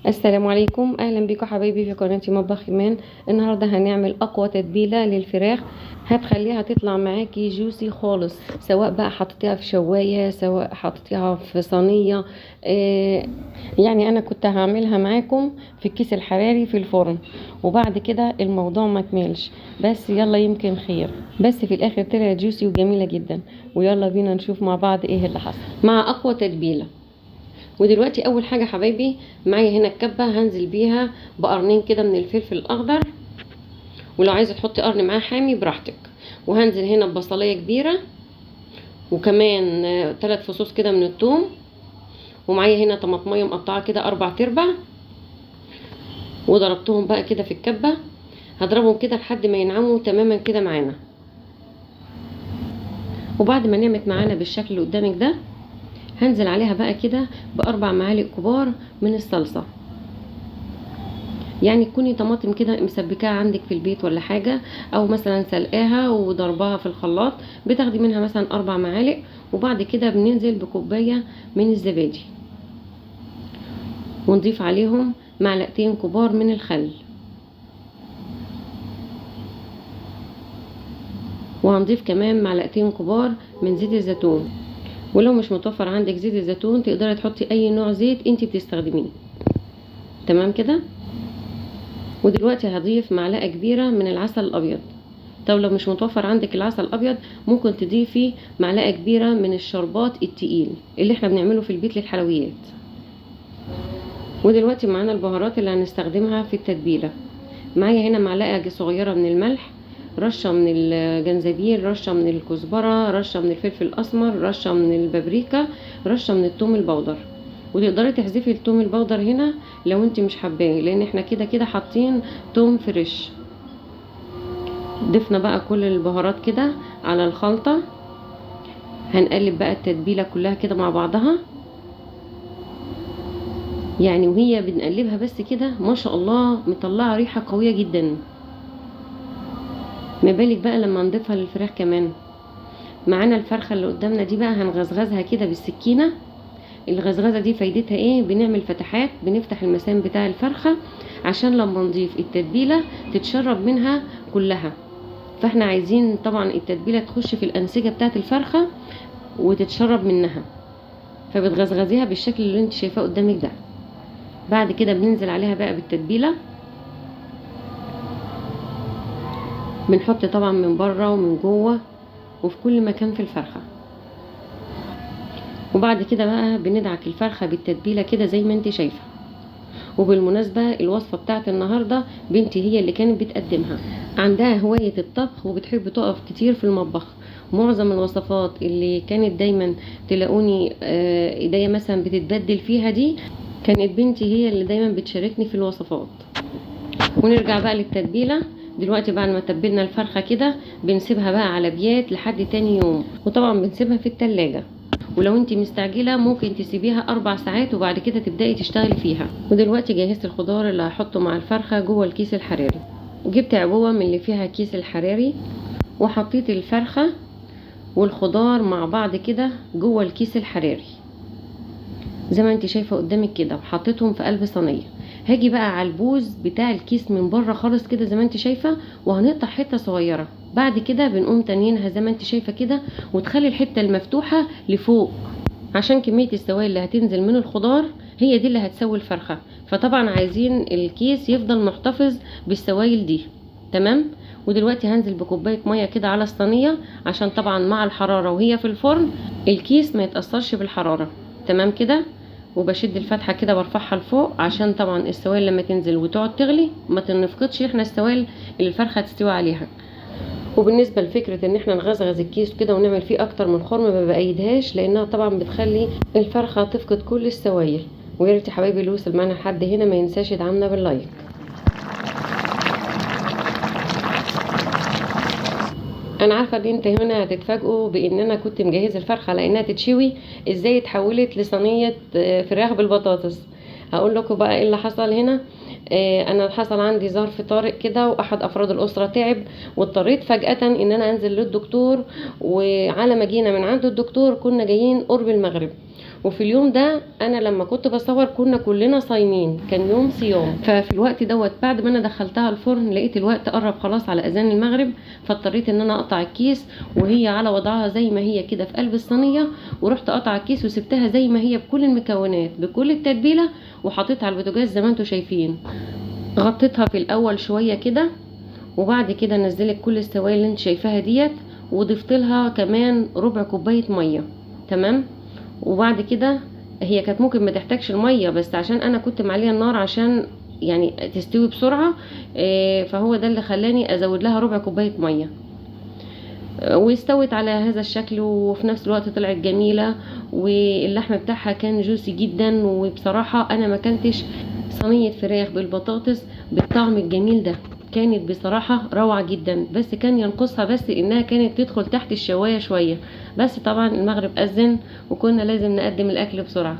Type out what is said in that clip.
السلام عليكم، اهلا بيكم حبايبي في قناتي مطبخ ايمان. النهارده هنعمل اقوى تتبيله للفراخ هتخليها تطلع معاكي جوسي خالص، سواء بقى حطيتيها في شوايه سواء حطيتيها في صينيه. يعني انا كنت هعملها معاكم في الكيس الحراري في الفرن، وبعد كده الموضوع ما كملش، بس يلا يمكن خير. بس في الاخر طلعت جوسي وجميله جدا، ويلا بينا نشوف مع بعض ايه اللي حصل مع اقوى تتبيله. ودلوقتي اول حاجه حبايبي معايا هنا الكبه هنزل بيها بقرنين كده من الفلفل الاخضر، ولو عايزه تحطي قرن معاه حامي براحتك. وهنزل هنا ببصلايه كبيره، وكمان 3 فصوص كده من الثوم، ومعايا هنا طماطميه مقطعه كده 4/4، وضربتهم بقى كده في الكبه. هضربهم كده لحد ما ينعموا تماما كده معانا. وبعد ما نعمت معانا بالشكل اللي قدامك ده، هنزل عليها بقى كده ب4 معالق كبار من الصلصه. يعني تكوني طماطم كده مسبكاها عندك في البيت ولا حاجه، او مثلا سلقاها وضرباها في الخلاط، بتاخدي منها مثلا 4 معالق. وبعد كده بننزل بكوبايه من الزبادي، ونضيف عليهم معلقتين كبار من الخل، وهنضيف كمان معلقتين كبار من زيت الزيتون. ولو مش متوفر عندك زيت الزيتون تقدري تحطي اي نوع زيت انتي بتستخدميه. تمام كده. ودلوقتي هضيف معلقه كبيره من العسل الابيض. طب لو مش متوفر عندك العسل الابيض، ممكن تضيفي معلقه كبيره من الشربات التقيل اللي احنا بنعمله في البيت للحلويات. ودلوقتي معانا البهارات اللي هنستخدمها في التتبيله. معايا هنا معلقه صغيره من الملح، رشه من الجنزبيل، رشه من الكزبره، رشه من الفلفل الاسمر، رشه من البابريكا، رشه من الثوم البودر. وتقدري تحذفي الثوم البودر هنا لو انت مش حباه، لان احنا كده كده حاطين ثوم فريش. ضفنا بقى كل البهارات كده على الخلطه. هنقلب بقى التتبيله كلها كده مع بعضها، يعني وهي بنقلبها بس كده ما شاء الله مطلعه ريحه قويه جدا. ما بالك بقى لما نضيفها للفراخ كمان. معانا الفرخه اللي قدامنا دي بقى هنغزغزها كده بالسكينه. الغزغزه دي فايدتها ايه؟ بنعمل فتحات، بنفتح المسام بتاع الفرخه عشان لما نضيف التتبيله تتشرب منها كلها. فاحنا عايزين طبعا التتبيله تخش في الانسجه بتاعه الفرخه وتتشرب منها، فبتغزغزيها بالشكل اللي انت شايفاه قدامك ده. بعد كده بننزل عليها بقى بالتتبيله، بنحط طبعا من بره ومن جوه وفي كل مكان في الفرخه. وبعد كده بقى بندعك الفرخه بالتتبيله كده زي ما انت شايفه. وبالمناسبه الوصفه بتاعت النهارده بنتي هي اللي كانت بتقدمها، عندها هوايه الطبخ وبتحب تقف كتير في المطبخ. معظم الوصفات اللي كانت دايما تلاقوني ايديا مثلا بتتبدل فيها دي، كانت بنتي هي اللي دايما بتشاركني في الوصفات. ونرجع بقى للتتبيله. دلوقتي بعد ما تبلنا الفرخه كده بنسيبها بقى على بيات لحد تاني يوم، وطبعا بنسيبها في التلاجة. ولو انت مستعجله ممكن تسيبيها 4 ساعات وبعد كده تبداي تشتغلي فيها. ودلوقتي جهزت الخضار اللي هحطه مع الفرخه جوه الكيس الحراري، وجبت عبوه من اللي فيها كيس الحراري، وحطيت الفرخه والخضار مع بعض كده جوه الكيس الحراري زي ما انت شايفه قدامك كده، وحطيتهم في قلب صينيه. هاجي بقى على البوز بتاع الكيس من بره خالص كده زي ما انت شايفه، وهنقطع حته صغيره. بعد كده بنقوم تانيينها زي ما انت شايفه كده، وتخلي الحته المفتوحه لفوق عشان كميه السوائل اللي هتنزل من الخضار هي دي اللي هتسوي الفرخه. فطبعا عايزين الكيس يفضل محتفظ بالسوائل دي. تمام. ودلوقتي هنزل بكوبايه ميه كده على الصينيه، عشان طبعا مع الحراره وهي في الفرن الكيس ما يتاثرش بالحراره. تمام كده. وبشد الفتحه كده برفعها لفوق عشان طبعا السوائل لما تنزل وتقعد تغلي ما تنفقدش احنا السوائل اللي الفرخه تستوي عليها. وبالنسبه لفكره ان احنا نغزغز الكيس كده ونعمل فيه اكتر من خرم ما بايدهاش، لانها طبعا بتخلي الفرخه تفقد كل السوائل. ويا ريت يا حبايبي اللي وصل معانا لحد هنا ما ينساش يدعمنا باللايك. انا عارفه ان انت هنا هتتفاجئوا بان انا كنت مجهزه الفرخه على انها تتشوي، ازاي اتحولت لصينيه فراخ بالبطاطس. هقول لكم بقى ايه اللي حصل هنا. انا حصل عندي ظرف طارئ كده، واحد افراد الاسره تعب، واضطريت فجاه ان انا انزل للدكتور. وعلى ما جينا من عند الدكتور كنا جايين قرب المغرب، وفي اليوم ده انا لما كنت بصور كنا كلنا صايمين، كان يوم صيام. ففي الوقت دوت بعد ما انا دخلتها الفرن لقيت الوقت قرب خلاص على اذان المغرب، فاضطريت ان انا اقطع الكيس وهي على وضعها زي ما هي كده في قلب الصينيه، ورحت قطع الكيس وسبتها زي ما هي بكل المكونات بكل التتبيله، وحطيتها على البوتاجاز زي ما انتم شايفين. غطيتها في الاول شويه كده، وبعد كده نزلت كل السوائل اللي انت شايفاها ديت، وضفت لها كمان ربع كوبايه ميه. تمام. وبعد كده هي كانت ممكن ما تحتاجش الميه، بس عشان انا كنت معليه النار عشان يعني تستوي بسرعه، فهو ده اللي خلاني ازود لها ربع كوبايه ميه. واستوت على هذا الشكل، وفي نفس الوقت طلعت جميله، واللحم بتاعها كان جوسي جدا. وبصراحه انا ما كنتش صينيه فراخ بالبطاطس بالطعم الجميل ده، كانت بصراحه روعه جدا. بس كان ينقصها بس انها كانت تدخل تحت الشوايه شويه، بس طبعا المغرب اذن وكنا لازم نقدم الاكل بسرعه.